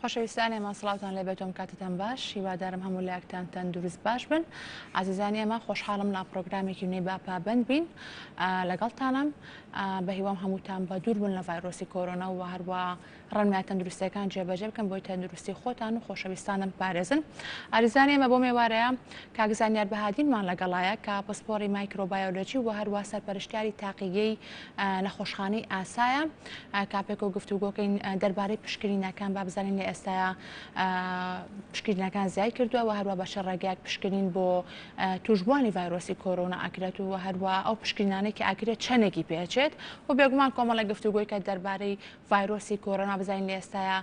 خۆشەویستانی ئێمە سڵاوتان لێ بێتۆم کاتتان باش هیوادارم هەموو لایەکتان تەندروست باش بن عزیزانی ئێمە خۆشحاڵم لا پرۆگرامێکی نوێی باپابند بین لەگەڵتانم بە هیوام هەمووتان بە دوور بوون لە ڤایرۆسی کۆرۆنا و هەروە ڕەنمای تەندروستیەکان جێبەجێ بکەن بۆی تەندروستی خۆتان و خۆشەویستانم پارێزن عزیزانی ئێمە بۆ میێوارەیە کاک زانیار بەهادینمان لەگەڵایە کە پسپۆڕی مایکرۆبایۆلۆجی و هەروە سەرپەرشتیاری تاقیگەی نەخۆشخانەی ئاسایە کاپێک و گفتوگۆکەین دەربارەی پشکنینەکان با بزانین لە ئێستاە پشکنینەکان زیای کردووە و هەروە بە شەڕێگایك پشکنین بۆ توشبوانی ڤایرۆسی کۆرۆنا ئاکرێت و هەروە ئەو پشکنانەی کە ئاکرێت چەندێکی پێچێت و بێگومان کۆمەڵە گفتوگۆی کە دەربارەی ڤایرۆسی کۆرۆنا بزانین لە ئێستاە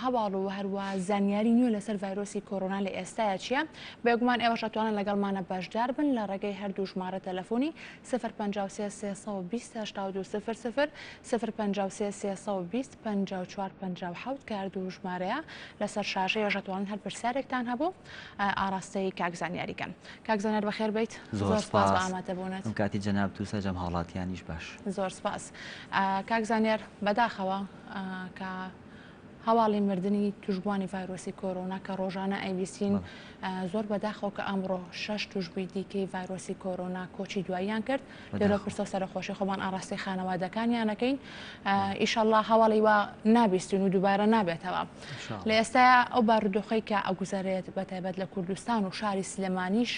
هەواڵ و هەروە زانیاری نوێ لەسەر ڤایرۆسی کۆرۆنا لە ئێستاە چییە بێگومان ئێوەش ئەتوانن لەگەڵمانە باشدار بن لە ڕێگەی هەردوو ژمارە تەلەفۆنی 053 کە هەردوو ژمارەیە لەسەر شاژەیە ژەتوانن هەر پرسیارێکتان هەبوو ئاراستەی کاک زانیاریکەن کاک زانیار بەخێر بیت زۆر سپاس بە ئامادەبوونەت کاتی جەناب تو سەرجەم هاوڵاتیانیش باش زۆر سپاس کاک زانیار بەداخەوە کە هەواڵی مردنی توشبوانی ڤایرۆسی کۆرۆنا کە ڕۆژانە ئەیویسین زۆر بەداخەوە کە ئەمڕۆ 6 توشبووی دیکەی ڤایرۆسی کۆرۆنا کۆچی دواییان کرد لێرە پرسە سەرخۆشی خۆمان ئاراستی خانەوادەکانیانەکەین ئیشەڵڵا هەواڵی وا نابیستین و دووبارە نابێتەوە لە ئێستاە ئەو بارودۆخەی کە ئەگوزارێت بەتایبەت لە کوردستان و شاری سلێمانیش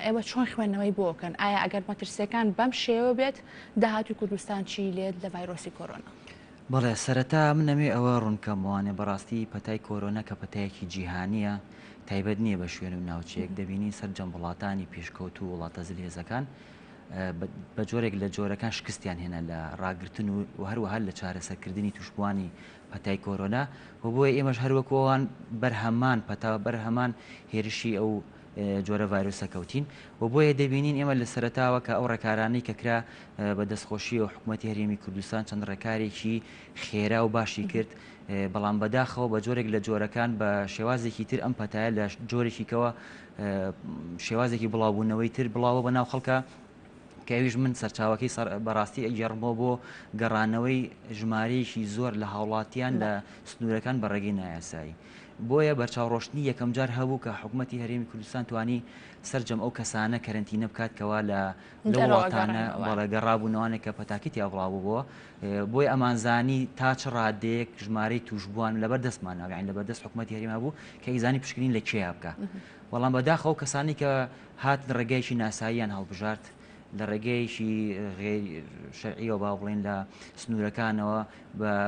ئێوە چۆن خوێندنەوەی بۆکەن ئایا ئەگەر مەترسیەکان بەم شێوە بێت داهاتوی کوردستان چی لێت لە ڤایرۆسی کۆرۆنا بەڵێ سەرەتا من نەمێ ئەوە ڕوونکەموانێ بەڕاستی پەتای کۆرۆنا کە پەتایەکی جیهانیە تایبەت نییە بە شوێن و ناوچەیەک دەبینی سەرجەم وڵاتانی پێشکەوت و وڵاتە زلێزەکان بە جۆرێک لە جۆرەکان شکستیان هێنا لە ڕاگرتن و هەروەها لە چارەسەرکردنی توشبوانی پەتای کۆرۆنا و بۆیە ئێمەش هەروەکەوان بەرهەمان پەتاوە بەرهەمان هێرشی ئەو جۆرە ڤایرۆسە کەوتین و بۆیە دەبینین ئێمە لە سەرەتاوە کە ئەو ڕێکارانەی کەکرا بە دەستخۆشی و حکوومەتی هەرێمی کوردستان چەند ڕێکارێکی خێرا و باشی کرد بەڵام بەداخەوە بە جۆرێک لە جۆرەکان بە شێوازێکی تر ئەم پەتایە لە جۆرێکیکەوە شێوازێکی بڵاوبوونەوەی تر بڵاوە بەناو خەڵکە کەویش من سەرچاوەکەی بەڕاستی ئەگەڕمەوە بۆ گەڕانەوەی ژمارەیەکی زۆر لە هاوڵاتیان لە سنوورەکان بە ڕێگەی نایاسایی بۆیە بەرچاوڕۆشتنی یەکەم جار هەبوو کە حکوومەتی هەرێمی کوردستان توانی سەررجەم ئەو کەسانە کەرنتینە بکاتکەوە لە وڵاتانە بەڵێگەڕابوونەوەنێک کە پەتاکیتی ئەوڵاو بووە بۆی ئەمانزانی تا چ ڕادەیەک ژمارەی توشبووان لەبەر دەستمانەوە یان لەبەر دەست حکوومەتی هەرێما بوو کە ئیزانی پشکنین لە کێیا بکە بەڵام بەداخەوە کەسانی کە هات ڕێگەیەکی ناساییان هەڵبژارد لە ڕێگەیەکی شەرعیەوە با بڵێن لە سنوورەکانەوە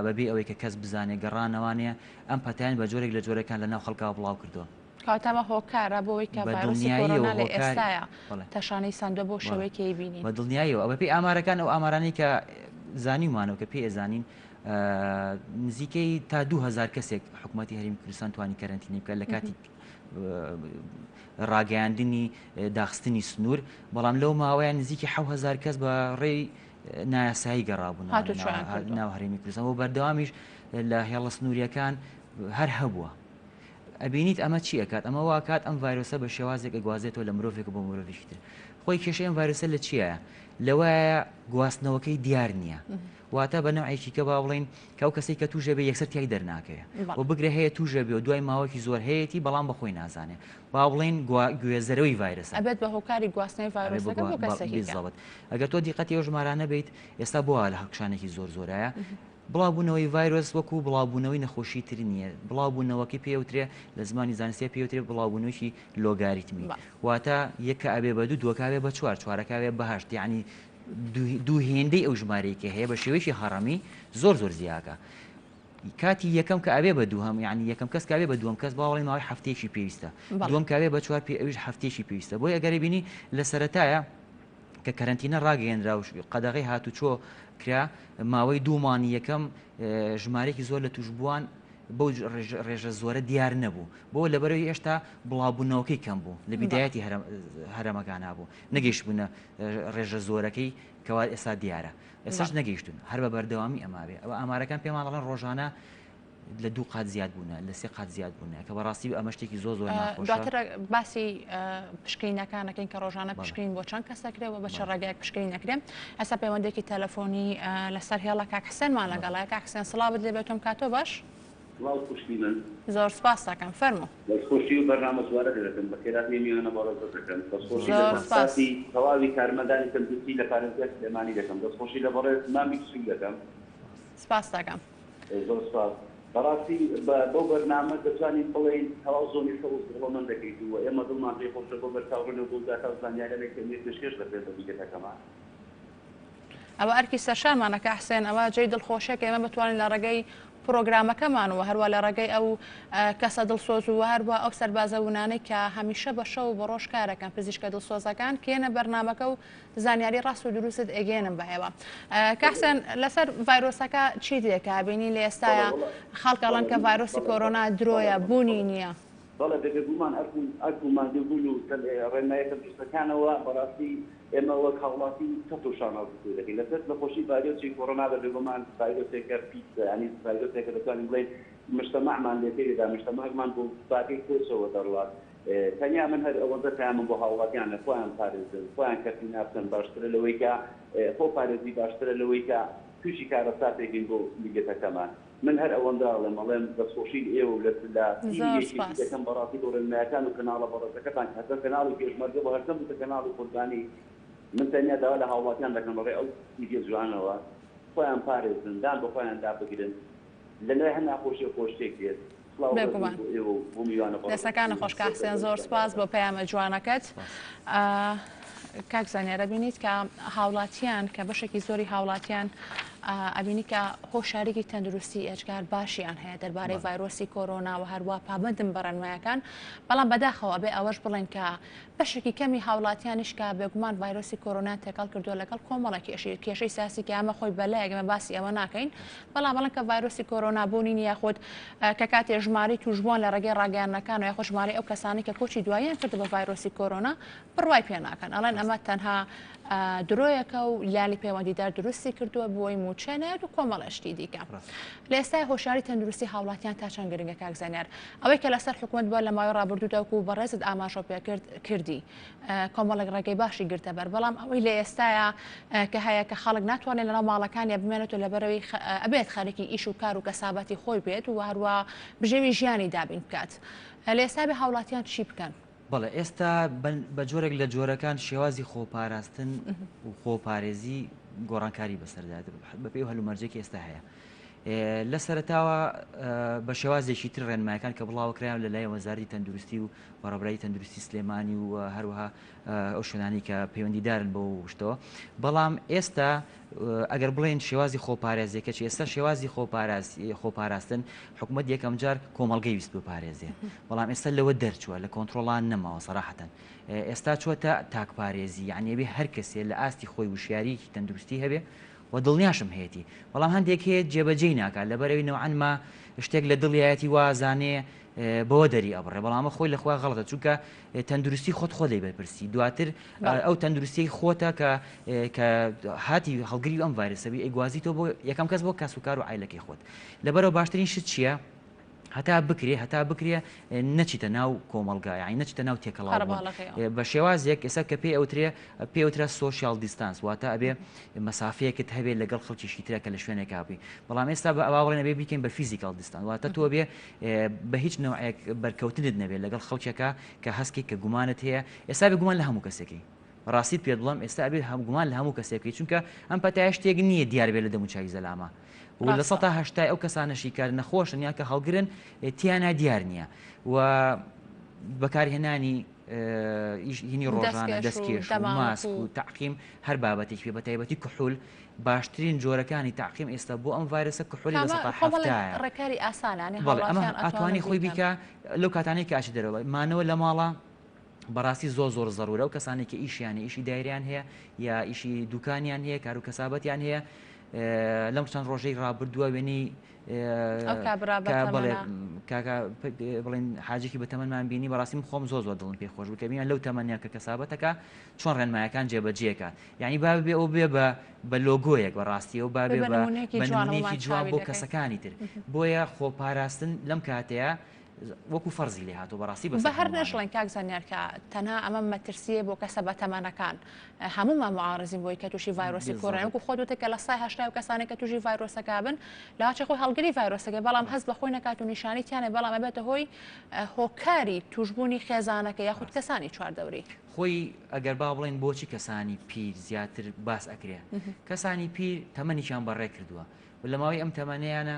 بەبێ ئەوەی کە کەس بزانێ گەڕانەوانەیە ئەم پەتیان بە جۆرێک لە جۆرەکان لە ناو خەڵکاوە بڵاو کردووە کاتەمە هۆکارە بۆەوەی کە ڤایرۆسی کۆرۆنا لە ئێستاە تەشانەی ساندە بۆ شەوەیەکی بینین بە دڵنیاییەوە ئەوە پێی ئامارەکان ئەو ئامارانی کە زانیمانەوە کە پێ ئێزانین نزیکەی تا 2000 کەسێک حکوومەتی هەرێمی کوردستان توانی کەرنتینی بکات لە کاتی ڕاگەیاندنی داخستنی سنوور بەڵام لەو ماوەیان نزیکی 7000 کەس بە ڕێی نایاسایی گەڕابوون ناو هەرێمی کوردستان و بەردەوامیش لە هێڵە سنووریەکان هەر هەبووە ئەبینیت ئەمە چی ئەکات ئەمە واکات ئەم ڤایرۆسە بە شێوازێک ئەگوازێتەوە لە مرۆڤێک بۆ مرۆڤێکی تر خۆی کێشەی ئەم ڤایرۆسە لە چییە لەوایە گواستنەوەکەی دیار نییە واتە بە نەوعێکی کە با بڵین کە ئەو کەسێک کە توژە بێ یەکسەر تیای دەرناکەوێ و بگرێ هەیە توژە بێ و دوای ماوەکی زۆر هەیەی بەڵام بەخۆی نازانێ با بڵین گوێزەرەوەی ڤایرۆسە ئەبێت بە هۆکاری گواستنەوەی ڤایرۆسەکە بۆ کەسێکی ئەگەر تۆ دیقەتی ئەو ژمارانە بیت ئێستا بۆ لە هەڵکشانێکی زۆر زۆرایە بڵاوبوونەوەی ڤایرۆس وەکو بڵاوبوونەوەی نەخۆشی تر نییە بڵاوبوونەوەکی پێوترێ لە زمانی زانستی پێوترێ بڵاوبوونەوەی لۆگاریتمی واتە یەکە ئەبێ بە دوو دووەکاوێ بە چوار چوارەکاوێ بەهشت یعنی دوو هێندەی ئەو ژمارەیەکە هەیە بە شێوەیەکی هەڕەمی زۆر زۆر زیاکە کاتی یەکەم کە ئەبێ بە دووهەم یعنی یەکەم کەس کاوێ بە دووەم کەس باوەڵی ماوەی هەفتەیەکی پێویستە دووەم کاوێ بە چوار پێ ئەویش هەفتەیەکی پێویستە بۆی ئەگەری بینی لە سەرەتایە کە کەرنتینە ڕاگەیەنرا و قەدەغی هاتوچۆ کرا ماوەی دوومانی یەکەم ژمارەیەکی زۆر لە توشبووان بەو ڕێژە زۆرە دیار نەبوو بۆ لەبەرەوەی هێشتا بڵاوبوونەوەکەی کەم بوو لە بیدایەتی هەرەمەکان بوو نەگەیشت بوونە ڕێژە زۆرەکەی کەوا ئێستا دیارە ئێستاش نەگەیشتون هەر بە بەردەوامی ئەماوێ ئەوە ئامارەکان پێمان دەڵێن ڕۆژانە لە 2 قات زیاد بوونە لە 3 قات زیاد بوونە کە بەڕاستی ئەمە شتێکی زۆر زۆر ناخۆشە دواتر باسی پشکنینەکانەکەین کە ڕۆژانە پشکین بۆ چەند کەسەکرێەوە بە چ ڕێگایەک پشکین نەکرێن ئەستا پەیوەندێکی تەلەفۆنی لەسەر هێڵە کاک حسێنمان لەگەڵای کاک حسێن سڵاوت لێ بێتم کاتۆ باش وڵاو خوشکی من زۆر سپاس دەکەم فەرموو دەستخۆشی و بەرنامە سوارە دەکەم بە خێرات میوانە بەڕێزە دەکەم دەستخۆشی زۆر لە سپاس. مەساتی تەواوی کارمەندانی تەندروستی لە پارێزگای سلێمانی دەکەم دەستخۆشی لە بەڕێز مامی کچوو دەکەم سپاس دەکەم زۆر سپاس بەڕاستی بۆ بەرنامە دەتوانین بڵێین هەوا زۆنی سەوز دڵۆمەند دەکەیت و ئێمە دڵمان پێی خۆشە بۆ بەرچاوڕێنە بۆ داتا زانیاریانێک کە پێشکەش دەکرێت بە بیگەتەکەمان ئەوە ئەرکی سەرشانمانەکە حسێن ئەوە جێی دڵخۆشێک ئێمە بتوانین لە ڕێگەی پرۆگرامەکەمانەوە هەروە لە ڕێگەی ئەو کەسە دڵسۆز و هەروە ئەو سەربازەونانەی کە هەمیشە بە شەو بە ڕۆژ کارەکەن پزیشکە دڵسۆزەکان کێنە بەرنامەکە و زانیاری ڕاست و دروست ئەگەێنم بەهێوە کەحسێن لەسەر ڤایرۆسەکە چی دێکە بینی لە ئێستاە خەڵکەڵەن کە ڤایرۆسی کۆرۆنا درۆیە بوونی نییە بەڵێ دەگەبوومان ئەرکومان دەبوون و ڕێنمایەکە دروستەکانەوە بەڕاستی ئێمە وەک هەوڵاتی تەت و شاناو دەکەین لەسەر نەخۆشی ڤایرۆسی کۆرۆنا دەبێمان ڤایرۆسێکە پیسە ینی ڤایرۆسێکە دەتوانین بڵێن مجتەمەعمان لێتێدا مجتەمەعمان بۆ باقی کۆچەوە دەڕوات تەنیا من هەر ئەوەندە پامن بۆ هاوڵاتیان لە خۆیان پارێزن خۆیان کەفی نافتن باشترە لەوەی کە خۆ پارێزی باشترە لەوەی کە تووشی کارەساتێکین بۆ میگەتەکەمان من هەر ئەوەنداڵێ مەڵێم دەستخۆشی ئێوە لە دەکەم بەڕاستی بۆ ڕێنمایەکان و کەناڵە بەڕێزەکەتان هەتا کەناڵی پێشمەرگە بە هەرکەم بتە کەناڵی قوربانی من تەنیا داوا لە هاوڵاتیان دەکەم بەڕێ ئەو ویدیۆ جوانەوە خۆیان پارێزن دان بە خۆیان دابگرن لەلای هەر ناخۆشی خۆشتێک دێت دەستەکانە خۆشکە حسێن زۆر سپاس بۆ پەیامە جوانەکەت کاک زانیارە بینیت کە هاوڵاتیان کە بەشێکی زۆری هاوڵاتیان ئەبینی کە هۆشارێکی تەندروستی ئەجگار باشیان هەیە دەربارەی ڤایرۆسی کۆرۆنا و هەروە پابەندن بە ڕێنمایەکان بەڵام بەداخەوە بێ ئەوەش بڵێن کە بەشێکی کەمی هاوڵاتیانیش کە بێگومان ڤایرۆسی کۆرۆنا تێکەڵ کردووە لەگەڵ کۆمەڵێکی کێشەی سیاسی کە ئەمە خۆی بەلایەگەمە باسی ئەوە ناکەین بەڵام بڵێن کە ڤایرۆسی کۆرۆنا بوونی یاخود کە کاتێ ژماری توشبوون لە ڕێگەی ڕاگەیاندنەکان و یاخۆ ژمارەی ئەو کەسانی کە کۆچی دواییان کرد بە ڤایرۆسی کۆرۆنا بڕوای پێ ناکەن ئەڵێن ئەمە تەنها درۆیەکە و لالی پەیوەندیدار دروستی کردووە بۆی موچێنێت و کۆمەڵەشتی دیکە لە ئێستای هۆشاری تەندروستی هاوڵاتیان تا چەند گرنگە کاک زانیار ئەوەی کە لەسەر حکوومەت بووە لە ماوەی ڕابردوودا و بەڕێزت ئاماژە پێ کردی کۆمەڵێک ڕێگەی باشی گرتە بەر بەڵام ئەوەی لە ئێستاە کە هەیە کە خەڵک ناتوانێت لەناو ماڵەکانی بمێنێت و لەبەرەوەی ئەبێت خەرێکی ئیش و کار و کەسابەتی خۆی بێت و هەروە بژێوی ژیانی دابین بکات لە ئێستا بێ هاوڵاتیان چی بکەن بەڵێ ئێستا بە جۆرێک لە جۆرەکان شێوازی خۆپاراستن و خۆپارێزی گۆڕانکاری بەسەردات بەپێی هەلومەرجێکی ئێستا هەیە لە سەرتاوە بە شێوازێکی تر ڕێنمایەکان کە بڵاوکرایان لەلای وەزارەتی تەندروستی و بەڕێبەری تەندروستی سلێمانی و هەروەها ئەو شوێنانی کە پەیوەندیدارن بۆ شتەوە بەڵام ئێستا ئەگەر بڵێن شێوازی خۆپارێزیەکە چی ئێستا شێوازی خۆپاراستن حکوومەت یەکەم جار کۆمەڵگەی ویست بپارێزێ بەڵام ئێستا لەوە دەرچووە لە کۆنتترۆڵان نەماوە سەراحەتەن ئێستا چوەتە تاکپارێزی یعنی بێ هەر کەسێ لە ئاستی خۆی وشیاریکی تەندروستی هەبێ و دڵنیاشم هەیەی بەڵام هەندێک هەیە جێبەجێی ناکات لەبەرەوەی نەوەعەنما شتێک لە دڵیەتی وازانێ بەوە دەری ئەبڕێ بەڵامە خۆی لەخوا غەڵەتە چونکە تەندروستی خۆت خۆ دەی بەرپرسی دواتر ئەو تەندروستی خۆتە کە هاتی هەڵگری ئەم ڤایرۆسەبی ئەیگوازیتەوە بۆ یەکەم کەس بۆ کاسوکار و عیلەکەی خۆت لەبەرەوە باشترین شت چییە؟ هەتا بکرێ نەچیتە ناو کۆمەلگای یعنی نەچیتە ناو تێکەڵاو بە شێوازێک ئێستا کە پێوترە سۆشیال دیستانس واتە ئەبێ مەسافەیەکت هەبێت لەگەڵ خەڵکیشی ترەکە لە شوێنێک کاپی بەڵام ئێستا بە ئەوڵێن ئەبێ بیکەین بە فیزیکال دیستان واتە تۆ بێ بە هیچ نەوەیەک بەرکەوتنت نەبێت لەگەڵ خەڵکێکە کە هەستێک کە گومانت هەیە ئێستا بێگومان لە هەموو کەسێکی ڕاستیت پێت بڵم ئێستا ئەبێ گومان لە هەموو کەسێکی چونکە ئەم پەتای شتێک نییە دیار بێت لە دەموچاوی زەلامە و لە ١٨ ئەو کەسانەشی کار نەخۆشن یا کە هەڵگرن تیانە دیار نییە و بەکارهێنانی هینی ڕۆژانە دەستکێش و ماسک و تعقیم هەر بابەتێک پێ بە تایبەتی کحول باشترین جۆرەکانی تعقیم ئێستا بۆ ئەم ڤایرۆسە کحولی لە ١٧ ڕێکاری ئاسانانی ئەمە ئەتوانی خۆی بیکە لەو کاتانەی کاشی دەرەوە مانەوە لە ماڵە بەڕاستی زۆر زەڕورە و کەسانی کە ئیشیانی ئیشی دایریان هەیە یا ئیشی دوکانیان هەیە کار و کەسابەتیان هەیە لەم چەند ڕۆژەی ڕابردووە وێنی بڵێن حاجێکی بە تەمەمان بینی بەڕاستیم خۆم زۆر دڵم پێ خۆش بکەبیان لەو تەمەنیا کە کەسابەتەکە چۆن ڕێنمایەکان جێبەجێکە یعنی با بێ ئەو بێ بە لۆگۆیەک بەڕاستیەوە با بێ بە نمونەیەکی جوان بۆ کەسەکانی تر بۆیە خۆپاراستن لەم کاتەیە وەکو فەرزی لێ هاتۆ بەڕاستی بە هەر نەشڵێن کاکزانیار کە تەنها ئەمە مەترسیە بۆ کەسە بە تەمەنەکان هەمومان معارزین بۆی کە تووشی ڤایرۆسی کۆرۆنا وەکو خۆت وتە کە لە سای هەشتا و کەسانی کە تووشی ڤایرۆسەکە بن لاچە خۆی هەڵگری ڤایرۆسەکە بەڵام هەست بە خۆی نەکات و نیشانی تیانە بەڵام ئەبێتە هۆی هۆکاری توشبوونی خێزانەکە یاخود کەسانی چواردەوری خۆی ئەگەر با بڵێن بۆچی کەسانی پیر زیاتر باس ئەکرێ کەسانی پیر تەمەنیشان بەڕێ کردووە لە ماوەی ئەم تەمەنیانە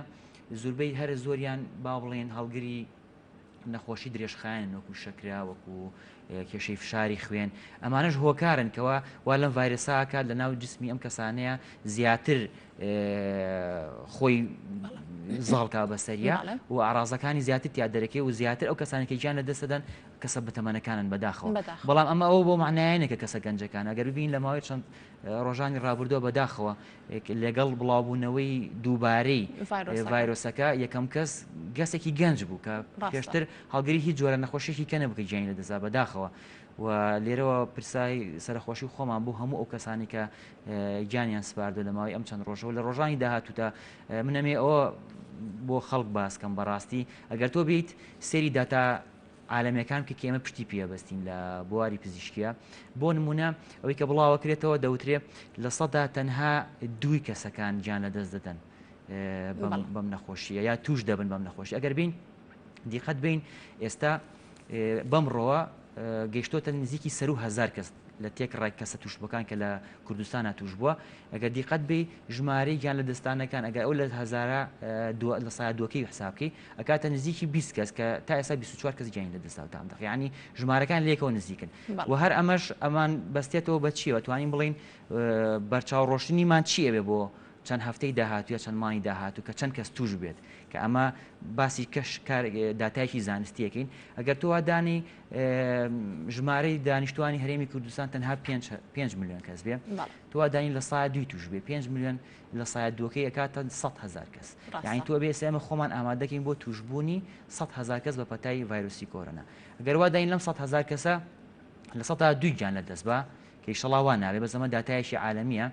زۆربەی هەر زۆریان با بڵێن هەڵگری نەخۆشی درێژخایەن وەکو شەکرا وەکو کێشەی فشاری خوێن ئەمانەش هۆکارن کەەوە وا لەم ڤایرۆساکە لە ناو جسمی ئەم کەسانەیە زیاتر خۆی زاڵکا بەسەریە و ئاڕازەکانی زیاتر تیا دەرەکەی و زیاتر ئەو کەسانێکی گیان لە دەستدەن کەسە بەتەمەنەکانن بەداخەوە بەڵام ئەمە ئەو بۆ معنایانە کە کەسە گەنجەکان ئەگەر ببین لە ماوەی چەند ڕۆژانی ڕابردووە بەداخەوە لەگەڵ بڵاوبوونەوەی دووبارەی ڤایرۆسەکە یەکەم کەس گەسێکی گەنج بوو کە پێشتر هەڵگری هیچ جۆرە نەخۆشیێکی کە نەبوو کە گیانی لە دەسا بەداخەوە و لێرەوە پرسای سەرخۆشی خۆمان بوو هەموو ئەو کەسانی کە گیانیان سپاردو لە ماوەی ئەم چەند ڕۆژەوە لە ڕۆژانی داهاتووتە منەمێ ئەوە بۆ خەڵک باسکەم بەڕاستی ئەگەر تۆ بیت سێری داتا عالەمیەکان کە ئێمە پشتی پێبەستین لە بواری پزیشکیە بۆ نمونە ئەوەی کە بڵاوەکرێتەوە دەوترێ لە سەدا تەنها دووی کەسەکان گیان لە دەست دەدەن بەم نەخۆشیە یا توش دەبن بەم نەخۆشی ئەگەر بین دیقەت بین ئێستا بەمڕۆوە گەیشتۆتە نزیکی 100,000 کەس لە تێک ڕای کەسە توشبەکان کە لە کوردستانە توش بووە ئەگەر دیقەت بێ ژمارەی گیان لە دەستانەکان ئەگەر ئەو لە هەزارە لە سایە دووەکەی حسابکەی ئەکاتە نزیکی 20 کەس کە تا ئێستا 24 کەس گیانی لە دەستا تام دەخ ینی ژمارەکان لێکەوە نزیکن و هەر ئەمان بەستێتەوە بە چیەوە توانین بڵین بەرچاوڕۆشتنیمان چی ئەوێ بۆ چەند هەفتەی داهاتووە چەند مانی داهاتوو کە چەند کەس توش بێت کە ئەمە باسی داتایکی زانستیەکەین ئەگەر تۆ وادانی ژمارەی دانیشتوانی هەرێمی کوردستان تەنها 5 میلیۆن کەس بێ تۆ وادانی لە سایە دوی توش بێ 5 میلیۆن لە سایە دووەکەی ئەکاتە 100,000 کەس یعنی تۆ بێ ئێمە خۆمان ئامادەکەین بۆ توشبوونی 100,000 کەس بە پەتای ڤایرۆسی کۆرۆنا ئەگەر واداین لەم 100,000 کەسە لە 100 دوی گیان لە دەست بە کە ئیشەڵا نابێ بە زەمە داتایشی عالەمیە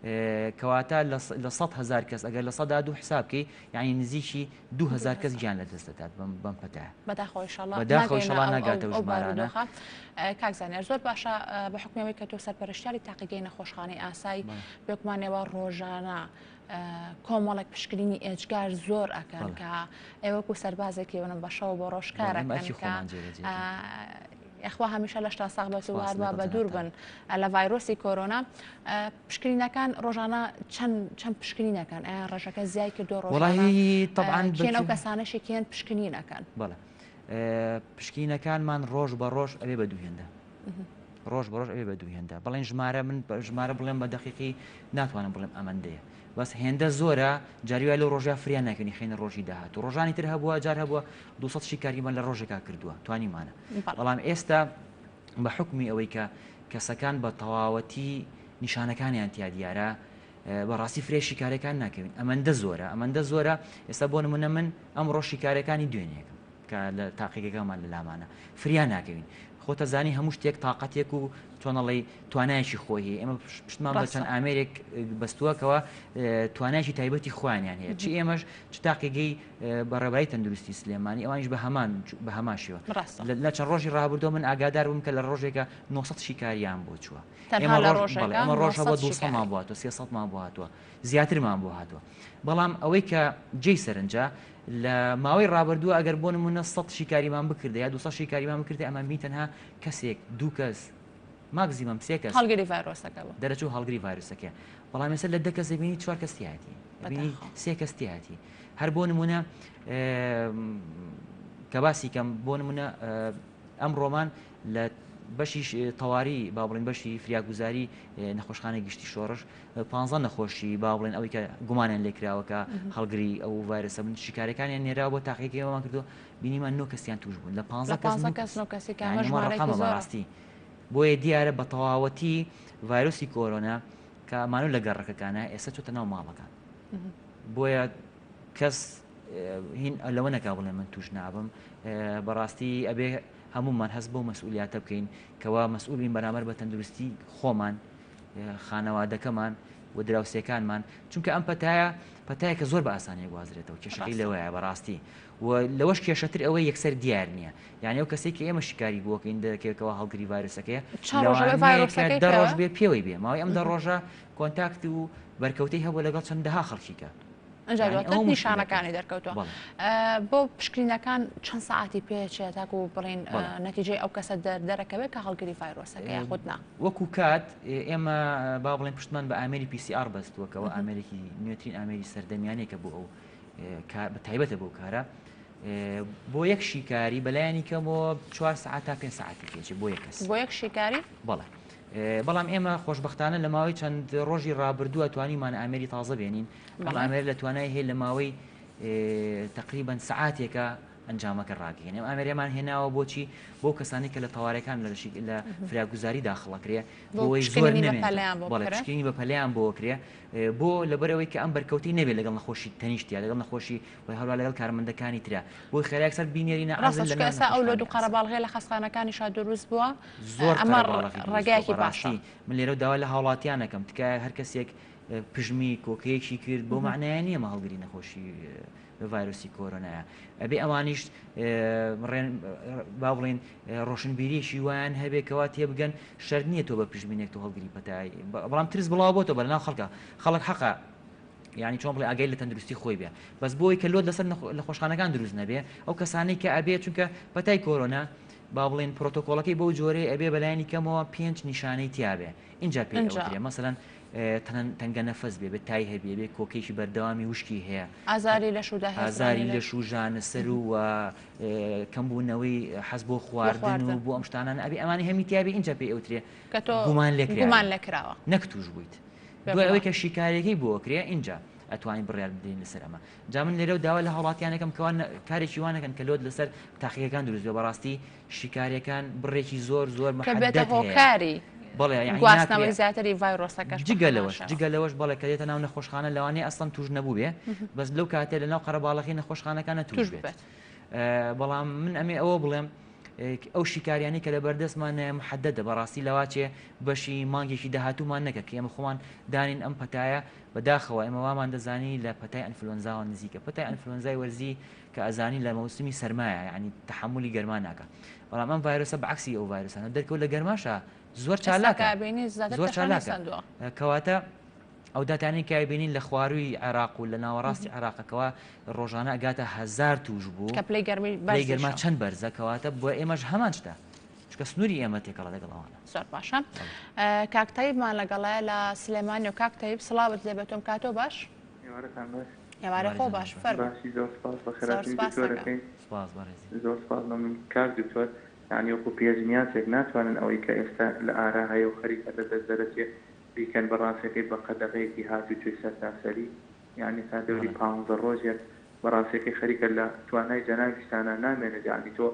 کەواتە لە 100,000 کەس ئەگەر لە 100 دوو حسابکەی یعنی نزیکی 2,000 کەس گیان لە دەست دەدات بەم پەتایە بەداخەوە ناگاتەوە ژمارانە کاکزانیار زۆر باشە بە حکومەوەی کە تۆ سەرپەرشتیاری تاقیگەی نەخۆشخانەی ئاسایی بێکمانەوە ڕۆژانە کۆمەڵێک پشکنینی ئێجگار زۆر ئەکەن کە ئێوەکو سەربازێکی ونم بەشەوە بۆ ڕۆژکارەکەن ئەخوا هەمیشە لە شتا ساغ بەس و هەروە بە دوور بن لە ڤایرۆسی کۆرۆنا پشکنینەکان ڕۆژانە چەند پشکنینەکەن ئەیان ڕێژەکە زیای کردو ڕۆژانە ئەو کەسانەشی کێن پشکنینەکەن بەڵێ پشکینەکانمان ڕۆژ بە ڕۆژ ئەوێ بە دووهێندە ڕۆژ بە ڕۆژ ئەوێ بە دووهێندە بەڵێن ژمارە من ژمارە بڵێم بە دەقیقی ناتوانم بڵێم ئەمەندەیە بەس هێندە زۆرە جاریوای لە ڕۆژە فریان ناکەنی خێنە ڕۆژی داهات و ڕۆژانی تر هەبووە جار هەبووە 200 شیکاریمان لە ڕۆژێکا کردووە توانیمانە بەڵام ئێستا بە حکمی ئەوەی کە کەسەکان بە تەواوەتی نیشانەکانیان تیا دیارە بەڕاستی فرێ شیکارەکان ناکەوین ئەمەندە زۆرە ئێستا بۆ نمونە من ئەم ڕۆژ شیکارەکانی دوێنێکم کە لە تاقیگەکەمان لە لامانە فریان ناکەوین خۆتە زانی هەموو شتێک تااقەتێک و چۆنەڵی توانایشی خۆی ئێمە پشتمان بە چەند ئامێرێک بەستووەکەوە توانایشی تایبەتی خوانیان هەیە چی ئێمەش چ تاقیگەی بەڕێبایی تەندروستی سلێمانی ئەوانیش بە هەماشیوە لە چەند ڕۆژی ڕابردۆ من ئاگادار بووم کە لە ڕۆژێکە 900 شیکاریان بۆ چووە ئەمە ڕۆژە بۆ 200مان بواتەوە 300مان بۆ هاتووە زیاترمان بۆ هاتووە بەڵام ئەوەی کە جێی سەرنجە لە ماوەی ڕابردووە ئەگەر بۆ نمونە 100 شیکاریمان بکردە یا 200 شیکاریمان بکردە ئەمە میتەنها کەسێک دوو کەس ماگزیمەم سێ کەس هەڵگری ڤایرۆسەکە دەرەچوو هەڵگری ڤایرۆسەکە بەڵام ێستا لە 10 کەس بینی 4 کەس تیاتی بینی سێ کەس تیاتی هەر بۆ نمونە کە باسی کەم بۆ نمونە ئەم ڕۆمان لە بەشی تەواری با بڵێن بەشی فریاگوزاری نەخۆشخانەی گشتی شۆڕش 15 نەخۆشی با بڵێن ئەوەی کە گومانیان لێکراوەکە هەڵگری ئەو ڤایرۆسە بن شیکارەکانیان نێراوە بۆ تاقیەکەیەوەمان کردو بینیمان 9 کەسیان توش بوون لە 15 کەس بەڕاستی بۆیە دیارە بە تەواوەتی ڤایرۆسی کۆرۆنا کە ئەمانە لە گەڕەکەکانە ئێستا چۆتە ناو ماڵەکان بۆیە کەس هین لەوە نەکا بڵێ من توش نابم بەڕاستی ئەبێ هەمومان هەست بۆ مەسئولیاتە بکەین کەوا مەسئولین بەرامبەر بە تەندروستی خۆمان خانەوادەکەمان و دراوسێکانمان چونکە ئەم پەتایە کە زۆر بە ئاسانی گوازرێتەوە کێشەکەی لەوەیە بەڕاستی و لەوەش کێشەتر ئەوەی یەکسەر دیار نییە یعنی ئەو کەسێک کە ئێمە شکاری بووەکەین دەکەوە هەڵگری ڤایرۆسەکەیە دە ڕۆژ بێ پێوەی بێ ماوەی ئەم دە ڕۆژە کۆنتاکت و بەرکەوتەی هەبوو لەگەڵ چەندەها خەڵکیکە ئەو نیشانەکانی دەرکەوتووە بۆ پشکنینەکان چەند ساعتی پێچێت تاکو بڵین نەتیجەی ئەو کەسە دەرەکەوێت کە هەڵگری ڤایرۆسەکە یاخودنا وەکو کات ئێمە با بڵێن پشتمان بە ئامێری PCR بەستووەکەەوە ئامریکی نوێترین ئامێری سەردەمیانێکە بۆ ئەو بە تایبەتە بۆ کارە بۆ یەک شیکاری بەلایانی کەمەوە 4 ساعت تا 5 ساعتی پێچێت بۆ یەک کەس بۆ یەک شیکاری بەڵام ئێمە خۆشببختانە لە ماوەی چەند ڕۆژی ڕابردووە توانیمان ئامێری تازە بێنین ئەم ئامێر لە توانای هەیە لە ماوەی تقریبان سعاتێکە ئەنجامەکە ڕاگەین ئەم ئامێریەمان هێناوە بۆچی بۆ کەسانی کە لە تەوارەکان لە فراگوزاری داخڵەکرێ بۆی زۆر نەمێنشکینی بە پەلیان بۆکرێ بۆ لەبەرەوەی کە ئەم بەرکەوتی نەبێت لەگەڵ نەخۆشی تەنیشتیا لەگەڵ نەخۆشی وی هەروە لەگەڵ کارمەندەکانی ترا بۆی خێراکسەر بینێرینە ئەسا ئەو لە دوو قەرەباڵغێ لە خەستخانەکانی شا دروست بووە زۆر ئەمە ڕێگایەکی باشی من لێرە داوا لە هاوڵاتیانەکەم تکایە هەر کەسێک پژمی کۆکەیەکی کرد بۆ معنایە نییە مە هەڵگری نەخۆشی ڤایرۆسی کۆرۆنایە ئەبێ ئەوانیش با بڵێن ڕۆشنبیریشی ویان هەبێکەوە تێبگەن شەر نییە تۆ بە پژمینێک تۆ هەڵگری پەتای بەڵام ترس بڵاو بۆ تۆ بە ناو خەڵک حەقا یعنی چۆن بڵێ ئاگەی لە تەندروستی خۆی بێ بەس بۆی کە لۆت لەسەر لە خۆشخانەکان دروست نەبێ ئەو کەسانی کە ئەبێ چونکە پەتای کۆرۆنا با بڵێن پرۆتۆکۆڵەکەی بەو جۆرەی ئەبێ بەلایانی کەمەوە 5 نیشانەی تیاابێ اینجا پێ مەسەرەن تەنگە نەفەس بێ تای هەبێ بێ کۆکێکی بەردەوامی وشکی هەیە ئازاری لە شوژانە سەر و کەمبوونەوەی حەز بۆ خواردن و بۆ ئەم شتانان ئەبێ ئەمانی هەمی تیاابێ اینجا پێ ئەوترێ گومان لێکراوە نەک توش بوویت دوای ئەوەی کە شیکارێکی بۆکرێ اینجا ئەتوانین بڕیار بدەین لەسەر ئەمە جا من لێرە داوا لە هەوڵاتیانەکەم کەوان کارێکی وانەکەن کە لۆت لەسەر تاقیەکان دروست بێ بەڕاستی شیکاریەکان بڕێکی زۆر مەحەدەت گواستنەوەی زیاتری ڤایرۆسەکەش جگە لەوەش بەڵێ کە دێتە ناو نەخۆشخانە لەوانەیە ئەسڵەن توش نەبوو بێ بەس لەو کاتێ لە ناو قەرەباڵغی نەخۆشخانەکانە توش بێت بەڵام من ئەمێ ئەوە بڵێم ئەو شیکاریانی کە لە بەردەستمان محەدەدە بەڕاستی لەواچێ بەشی مانگێکی داهاتوومان نەکە کە ئێمە خۆمان دانین ئەم پەتایە بەداخەوە ئێمە وامان دەزانی لە پەتای ئەنفلۆنزاوە نزیکە پەتای ئەنفلۆنزای وەرزی کە ئەزانی لە مەوسمی سەرمایە یعنی تەحملی گەرمان ناکە بەڵام ئەم ڤایرۆسە بەعکسی ئەو ڤایرۆسانە دەرکەوت لە گەرماشە زۆر چالاکە کەواتە ئەو داتانی کایبینین لە خواروی عێراق و لە ناوەڕاستی عێراقەکەەوە ڕۆژانە ئەگاتە 1000 توش بوو کە پلەی گەرما چەند بەرزەکەواتە بۆ ئێمەش هەمان شتە چکە سنووری ئێمە تێکەڵە لەگەڵەوانە زۆر باشە کاکتایبمان لەگەڵایە لە سلێمانی و کاکتایب سڵاوت لێ بێتۆم کاتۆ باش ئێوارە خۆ باش زۆر سپاس من کار دکتۆر یعنی وەکو پێشنیازێک ناتوانن ئەوەی کە ئێستا لە ئارا هەیە و خەریکە دەست دەرەچێت بیکەن بەڕاستەکەی بە قەدەغەیەکی هاتو توی سەرتاسەری یعنی تا دەوری 15 ڕۆژێک بەڕاستەکەی خەریکە لە توانای جەناویشتانە نامێنێت یعنی تۆ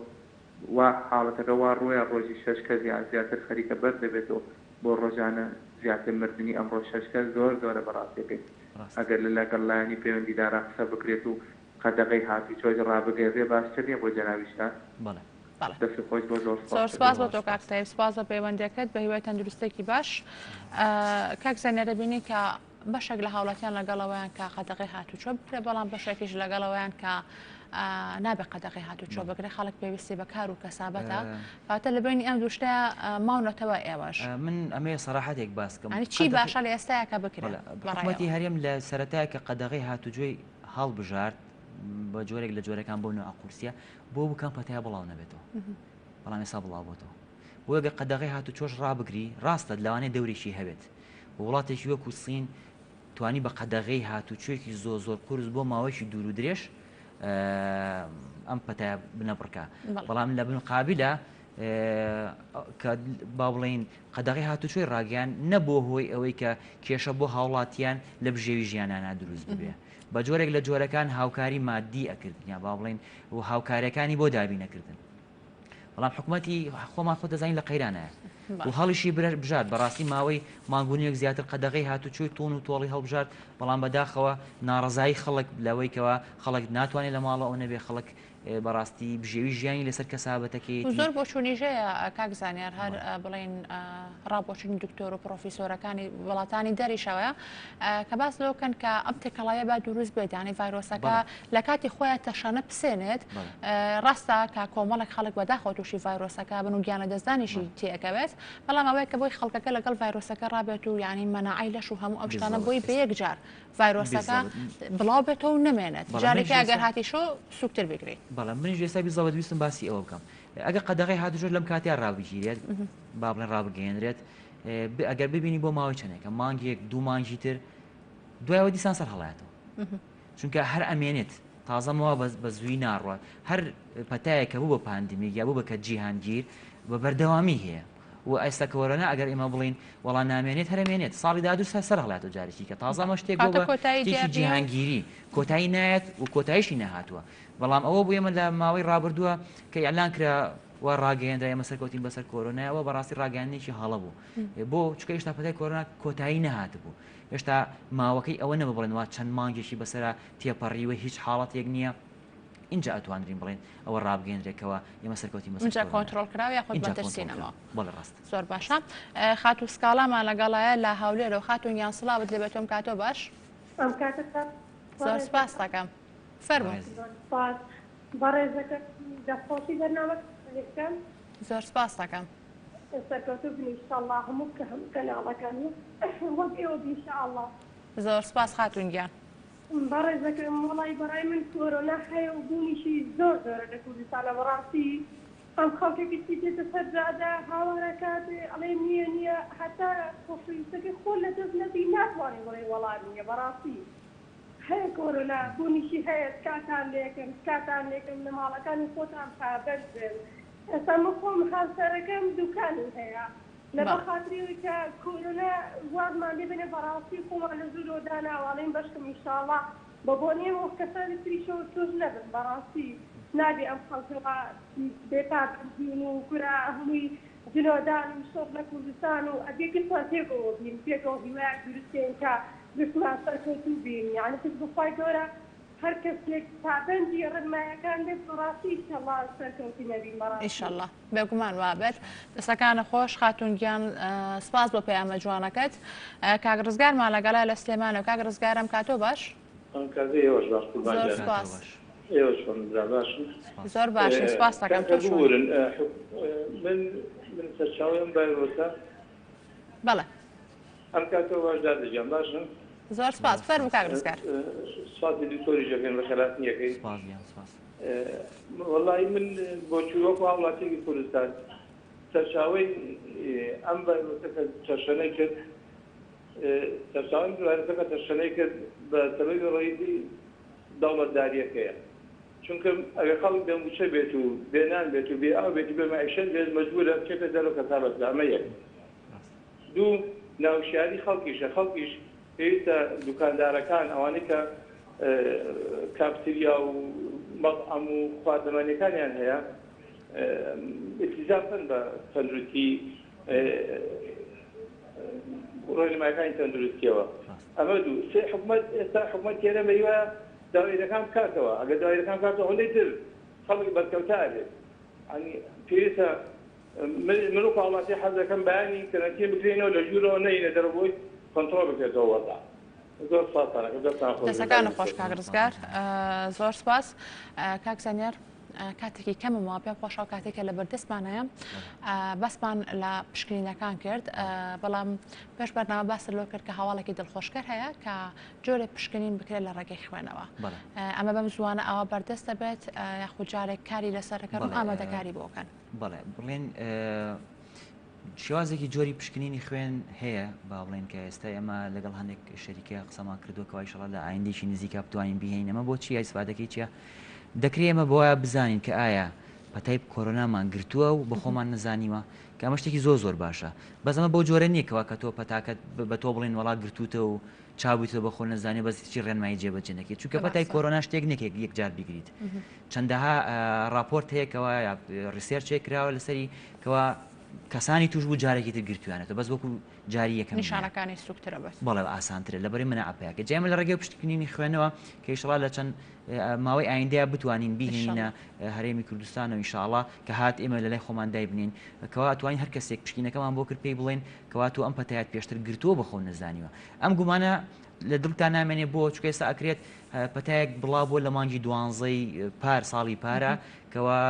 وا حاڵەتەکە وا ڕۆیە ڕۆژی 6 کەس یان زیاتر خەریکە بەر دەبێتەوە بۆ ڕۆژانە زیاتر مردنی ئەمڕۆ 6 کەس زۆرە بەڕاستەکەی ئەگەر لە لەگەڵلایانی پەیوەندیدارە قسە بکرێت و قەدەغەی هاتی تۆی ڕابگەێڕێ باشتر نیە بۆ جەناویشتان زۆر سپاس بۆ تۆ کاکتایب سپاس بە پەیوەندیەکەت بە هیوای تەندروستێکی باش کاک زەینە دەبینی کە بەشێک لە هاوڵاتیان لەگەڵەوەیان کە قەدەغی هاتوچۆ بکرێ بەڵام بەشێکیش لەگەڵەوەیان کە نابێ قەدەغی هاتوچۆ بکرێ خەڵک پێویستی بە کار و کەسابەتە فاتە لە بینی ئەم دووشتەیە ماونەتەوە ئێوەش من ئەمێ سەراحەتێک باسکەم چی باشە لە ئێستایەکە بکرێت حکومەتی هەرێم لە سەرەتایە کە قەدەغی هاتوجۆی هەڵبژارد بە جۆرێک لە جۆرەکان بۆ نوێ قورسیە بۆ بکەم پەتای بڵاو نەبێتەوە بەڵام ێستا بڵاو بۆتەوە بۆ ئەگە قەدەغی هاتو چۆش ڕابگری ڕاستە لەوانەیە دەورێکی هەبێت وڵاتێکی وەکو سین توانی بە قەدەغی هاتوچێکی زۆر قورس بۆ ماوەیەکی دوور و درێژ ئەم پەتای بنەبڕکە بەڵام لە بنقابلە کە با بڵین قەدەغی هاتوچۆی ڕاگەیان نەبوو هۆی ئەوەی کە کێشە بۆ هاوڵاتیان لە بژێوی ژیانانە دروست ببێ بە جۆرێک لە جۆرەکان هاوکاری مادی ئەکردن یا با بڵین و هاوکاریەکانی بۆ دابی نەکردن بەڵام حکوومەتی خۆمان خۆ دەزانین لە قەیرانایە و هەڵیشی بژات بەڕاستی ماوەی مانگونیەک زیاتر قەدەغی هاتوچووی تون و تۆڵی هەڵبژات بەڵام بەداخەوە ناڕزایی خەڵک لەوەیکەوە خەڵک ناتوانێت لە ماڵەوە نەبێ خەڵک بەڕاستی بژێوی ژیانی لەسەر کەسابەتەکەی زۆر بۆ چوونیژەیە کاک زانیار هەر بڵین ڕابۆچوونی دکتۆر و پرۆفیسۆرەکانی وڵاتانی دەریشەوەیە کە باس لەوکەن کە ئەم تێکەڵایە با دروست بێت ینی ڤایرۆسەکە لە کاتی خۆیان تەشانە بسێنێت ڕاستە کە کۆمەڵک خەڵک بەداخۆ تووشی ڤایرۆسەکە بن و گیانە دەستدانیشی تێەکەوێت بەڵام ئەوەیە کە بۆی خەڵکەکە لەگەڵ ڤایرۆسەکە ڕابێت و ینی مەناعی لەش و هەموو ئەم شتانە بۆی بە یەک جار ڤایرۆسەکە بڵاو بێتەوە و نمێنێت جارێکی ئەگەر هاتی شۆ سوکتر بگریت بەڵام منیش ئێستا بیزەوە دویستم باسی ئەوە بکەم ئەگەر قەدەغی هاتوژۆر لەم کاتیان ڕابگیرێت با بڵێن ڕابگەێنرێت ئەگەر ببینی بۆ ماوەی چەندێکە مانگێک دوو مانگی تر دوایەوە دیسان سەر هەڵایەتەوە چونکە هەر ئەمێنێت تازەمەوە بە زووی ناڕوە هەر پەتایەکە بوو بە پاندمیک یا بوو بە کە جیهانگیر بە بەردەوامی هەیە و ئێستا کۆرۆنا ئەگەر ئێمە بڵین وەڵام نامێنێت هەرمێنێت ساڵی دادوو سەر هەڵاتەوە جارێکی کە تازەمە شتێک بۆ بە جیهانگیری کۆتایی نایەت و کۆتاییشی نەهاتووە بەڵام ئەوە بوو ئێمە لە ماوەی ڕابردووە کە ئەلان کرا و ڕاگەیەنرا ئێمە سەرکەوتین بەسەر کۆرۆنایەوە بەڕاستی ڕاگەیاندنێکی هەڵە بوو بۆ چکە هێشتا پەتای کۆرۆنا کۆتایی نەهات بوو هێشتا ماوەکەی ئەوە نەبە بڵێنەوە چەند مانگێکی بەسەرا تێپەڕیوە هیچ حاڵەتێک نییە اینجا ئەتوانرین بڵێن ئەوە ڕابگەێنرێکەوە ئێمە سەرکەوتی اینجا کۆنتترۆل کراوە یا خۆت بەترسینەوە بەڵێ ڕاست زۆر باشە خات و سکاڵامان لەگەڵایە لە هەولێرەوە خاتون یان سڵاوت لێ بێتۆم کاتۆ باش زۆر سپاس دەکەم فەرمووی بەڕێزەکە دەخۆشی بەرنامەکەم زۆر سپاس دەکەم سەرکەوتو بنیشتەڵڵا هەموو کە هەموو کەناڵەکانی وەک ئێوە بیشەڵڵا زۆر سپاس خاتون گیان بەڕێزەکەم وڵی بەڕای من کۆرۆنا هەیە و بوونیشی زۆر زۆرە لە کوردستانە بەڕاستی ئەم خەڵکێکی دێتە سەرجادا هاوارەکات ئەڵێ نییە هەتا خۆشویستەکە خۆ لە دەست نەبی ناتوانێت بڵێ وەڵامیە بەڕاستی هەیە کۆرۆنا بوونیشی هەیە کاتان لێکم لە ماڵەکانی خۆتان پابەر بێن ئێستا من خۆم هاوسەرەکەم دوکانی هەیە لە بەخاتریەوەی کە کۆرۆنا وازمان لێ بنێ بەڕاستی خۆمان لە زوورەوە داناوەڵێن بەشکم ئینشاڵڵا بە بۆنێ وە کەسانی تریشەوە تۆش نەبن بەڕاستی نابێ ئەم خەڵکەوە بێتاکردین و کورا هەمووی جلۆدان و شۆڕ لە کوردستان و ئەبێکردوان تێکەوە بین پێکەوە هیوایە دروستێن کە بتمان سەرکەوتوو بین یعنی کەس بخوای گەورە هەر کەسێک پابەندی ڕێنمایەکان بێت بەڕاستی ئینشاڵڵا سەرکەوتی نەبین بەڕاستی ئینشاڵڵا بێگومان وابێت دەستەکانە خۆش خاتون گیان سپاس بۆ پەیامە جوانەکەت کاک ڕزگارمان لەگەڵای لە سلێمانەوە کاک ڕزگارم کاتۆ باش زۆر سپاس زۆر باشە سپاس دەکەم من سەرچاویم ڤایرۆسە بەڵێ ئەم کاتەوە باشدار دەجام باشم زۆر سپاس فەرموو کاک ڕزگار سپاسی دکتۆری ژەکەن بە خەلاتنیەکەی وەڵی من بۆ چووەکو وڵاتێکی کوردستان سەرچاوەی ئەم ڤایرۆسەکە تەشەنەی کرد سەرچاوەی ڤایرۆسەکە تەشەنەی کرد بە سەبەبی ڕێیدی دەوڵەتداریەکەیە چونکە ئەگەر خەڵک دەموچە بێت و بێنان بێت و بێ ئاو بێت بێ مەعیشەت بێت مەجبورە بچێتە دەرەوە کەسابەت ئەمە یەک دوو ناوشیاری خەڵکیشە خەڵکیش پێویستە دوکاندارەکان ئەوانەی کە کاپتریا و مەطعەم و خواردەمانیەکانیان هەیە ئیلتیزام بن بە تەندروستی ڕێنمایەکانی تەندروستیەوە ئەمە دوو سێ حکومەت ئێستا حکومەت تێرە بەیوە داوایەکان بکاتەوە ئەگەر داوایەکان بکاتەوە هەندێک تر خەڵک بەرکەوتا بێت پێویستە من و وڵاتی حەز دەکەم بەیانی کەرەنتین بکرێنەوە لە ژوورەوە نەینە دەرەبۆی کۆنتڕۆڵ بکرێتەوە وەڵا زۆر دەستەکانە خۆش کاک ڕزگار زۆر سپاس کاک زانیار کاتێکی کەمەوە پێم خۆشەوە کاتێکە لە بەردەستمانەیە بەسمان لە پشکنینەکان کرد بەڵام پێش بەرنامە باس لۆ کرد کە هەواڵێکی دڵخۆشکەر هەیە کە جۆرێک پشکنین بکرێت لە ڕێگەی خوێنەوە ئەمە بەم زوانە ئەوە بەردەست دەبێت یاخود جارێک کاری لەسەرەکەن و ئامادەکاری بۆکەن بەڵێ بڵێن شێوازێکی جۆری پشکنینی خوێن هەیە با بڵێن کە ئێستا ئێمە لەگەڵ هەندێک شەریکە قسەمان کردووەکەوای شەڵا لە ئایندێکی نزیکە بتوانین بهێنین ئەمە بۆچی یا ئیسفادەکەی چیە دەکرێت ئێمە بۆە بزانین کە ئایا پەتای کۆرۆنامان گرتووە و بە خۆمان نەزانیوە کە ئەمە شتێکی زۆر باشە بەس ئەمە بۆ جۆرە نییەکەوە کە تۆ پەتاکەت بە تۆ بڵێن وڵا گرتوتە و چاویتە بە خۆ نەزانێ بەسیی ڕێنمایی جێبەجێ نەکەیت چونکە پەتای کۆرۆنا شتێک نەکێک یەکجار بگریت چەندەها راپۆرت هەیەکەوە یا ریسێرچێک کراوە لەسەری کەوا کەسانی توش بوو جارێکی تر گرتوانێتەوە بەس وەکو جاری یەکەم نیشانەکانی سوکترە بەس بەڵێ ئاسانترە لەبەری منە ئاپەیەکە جێمە لە ڕێگەی پشتکنینی خوێنەوە کە ئیشەڵا لە چەند ماوەی ئایندەیە بتوانین بیهێنینە هەرێمی کوردستان و ئینشاءڵڵا کە هات ئێمە لە لای خۆمان دای بنین کەوا توانین هەر کەسێک پشکینەکەمان بۆ کرد پێی بڵێن کەوا تو ئەم پەتایەت پێشتر گرتووە بەخۆ نەزانیوە ئەم گومانە لە دڵتان نامێنێ بۆ چکە ئێستا ئەکرێت پەتایەک بڵاو بۆ لە مانگی دوانزەی پار ساڵی پارە کەوا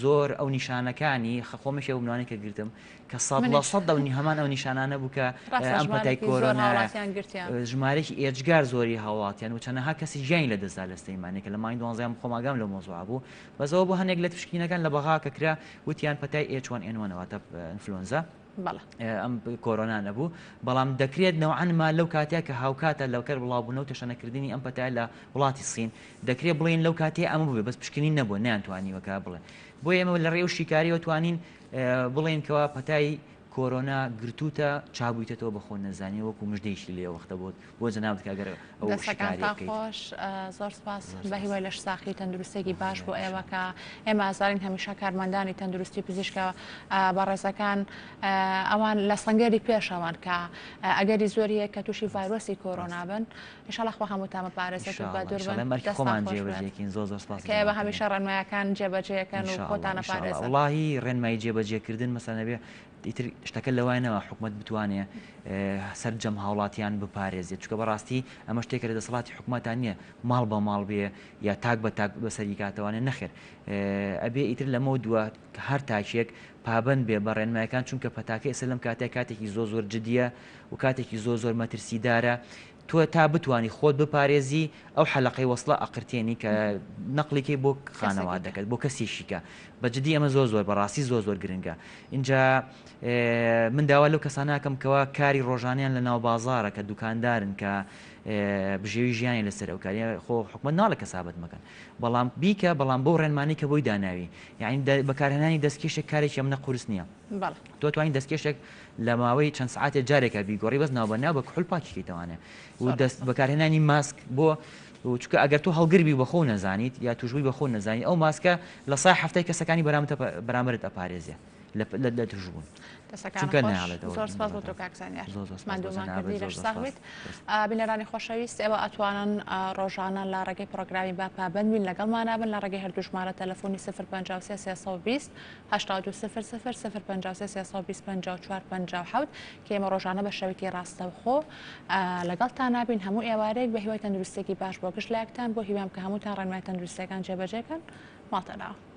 زۆر ئەو نیشانەکانی خۆمەشێ بمنوانێک کە گرتم کە 100% هەمان ئەو نیشانانە بوو کە ئەم پەتای کۆرۆنا ژمارەی ئێجگار زۆری هاوڵاتیان و چەنەها کەسی ژیانی لە دەستا لە سلەیمانێک کە لە مانگی دوانزەیان خۆماگام لە مۆزوع بوو بەزەوە بۆ هەنێک لە تشکینەکان لە بەغا کە کرا وتیان پەتای H1N1 واتە ئینفلۆنزا ئەم کۆرۆنا نەبوو بەڵام دەکرێت نەوعانما لەو کاتێک کە هاوکاتە لەوکەر بڵاوبوونەوە تەشەنەکردنی ئەم پەتای لە وڵاتی سین دەکرێت بڵێن لەو کاتێ ئەمە بووێ بەس پشکنین نەبووە نەیانتوانیوەکە بڵێن بۆ ئێمە لە ڕێو شیکاریەوە توانین بڵێن کەوا پەتای کۆرۆنا گرتوتە چابوویتەوە بەخۆ نەزانانی وەکو مژدەیشی لێ وەختە بۆ جەنابەت کاگەر خۆش زۆر سپاس بە هیوای لەش ساخی تەندروستێکی باش بۆ ئێوە کە ئێمە ئازارین هەمیشە کارمەندانی تەندروستی پزیشکە بەڕێزەکان ئەوان لە سنگەری پێشەوان کە ئەگەری زۆریە کە تووشی ڤایرۆسی کۆرۆنا بن ئینشاڵڵا خوا هەمووتانمە پارێزێت بە دووربن زۆر سپاس کە ئێوە هەمیشە ڕێنمایەکان جێبەجێەکەن و خۆتانە پارێز وڵاهی ڕێنمایی جێبەجێکردن مەسەلەنە بێ ئیتر شتەکە لەوانەوە حکوومەت بتوانێت سەررجەم هاوڵاتیان بپارێزێت چکە بەڕاستی ئەمە شتێکە لە دەسەڵاتی حکوومەتان نییە ماڵ بە ماڵ بێ یا تاک بە تاک بەسەری کاتەوانێ نەخێر ئەبێ ئیتر لەمە دووە هەر تاکێک پابند بێ بە ڕێنمایەکان چونکە پەتاکە ئێستا لەم کاتێکی زۆر جدیە و کاتێکی زۆر مەترسیدارە تۆ تا بتانی خۆت بپارێزی ئەو حەلقەی وەسڵە ئەقرتێنی کە نەقلێکی بۆ خانەوە دەکەت بۆ کەسێکیکە بەجددی ئەمە زۆر بەڕاستی زۆر گرنگە اینجا من داوا لەو کەساناکەم کەوا کاری ڕۆژانیان لە ناو بازارە کە دوکاندارن کە بژێوی ژیانی لەسەر ئەو کاری خۆ حکومەت ناڵە کەسابەت مەکەن بەڵام بیکە بەڵام بۆ ڕێنمانی کە بۆی داناوی یعنی بەکارهێنانی دەستکێشێک کارێکی ئەم نەقورس نییە تۆ توانین دەستکێشێک لە ماوەی چەند سعاتێک جارێکە بیگۆڕی بەس ناوبەناو بە کحول پاکیکەیتەوانێ و بەکارهێنانی ماسک بۆ چکە ئەگەر تۆ هەڵگربی بەخۆ نەزانیت یا توژبووی بەخۆ نەزانیت ئەو ماسکە لە سای هەفتەی کەسەکانی بەرامبرت ئەپارێزێ لە توژبوون زۆر سپاس بۆ تۆ کاکسانیار مادومان کردی لەش ساغبیت بینەرانی خۆشەویست ئێوە ئەتوانن ڕۆژانە لە ڕێگەی پرۆگرامی با پابند بین لەگەڵمانە بن لە ڕێگەی هەردوو ژمارە تەلەفۆنی 053 کە ئێمە ڕۆژانە بە شەوێتی ڕاستەوخۆ لەگەڵتان نابین هەموو ئێوارێک بە هیوای تەندروستێکی باش بۆ گشت لایەکتان بۆ هیوام کە هەمووتان ڕێنمای تەندروستەکان جێبەجێکەن ماڵتەناوە